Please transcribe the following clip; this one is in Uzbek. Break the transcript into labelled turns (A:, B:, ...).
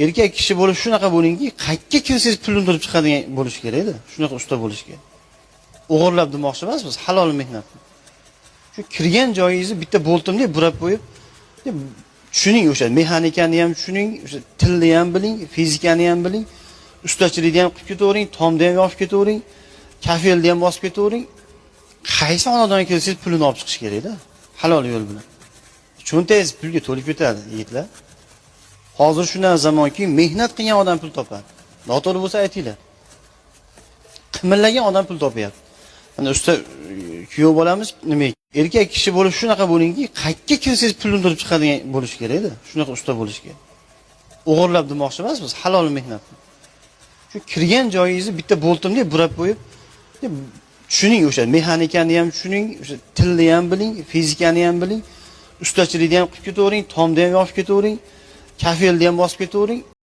A: Erkak kishi bo'lib shunaqa bo'lingki, qayerga kelsangiz pul undirib chiqadigan bo'lish kerak-da. Shunaqa usta bo'lish kerak. O'g'irlab demoqchi emasmiz, halol mehnat. Shu kirgan joyingizni bitta boltimga burab qo'yib, tushuning o'sha mexanikani ham tushuning, o'sha tilni ham biling, fizikani ham biling, ustachilikni ham qilib ketavering, tomni ham yopib ketavering, kafelni ham bosib ketavering. Qaysi xonadonga kelsangiz pulini olib chiqish kerak-da, halol yo'l bilan. Cho'ntagingiz pulga to'lib ketadi, yigitlar. Hozir shunday zamonki, mehnat qilgan odam pul topadi. Noto'g'ri bo'lsa aytinglar. Qimirlagan odam pul topyapti. Mana usta kuyov bolamiz nima? Erkak kishi bo'lib shunaqa bo'lingki, qayerga kelsangiz pul undirib chiqadigan bo'lish kerak-da. Shunaqa usta bo'lish kerak. O'g'irlab demoqchi emasmiz, halol mehnat. Shu kirgan joyingizni bitta boltimga burab qo'yib, tushuning o'sha mexanikani ham tushuning, o'sha tilni ham biling, fizikani ham biling, ustachilikni ham qilib ketavering, tomni ham yopib ketavering, kafelni ham bosib ketavering.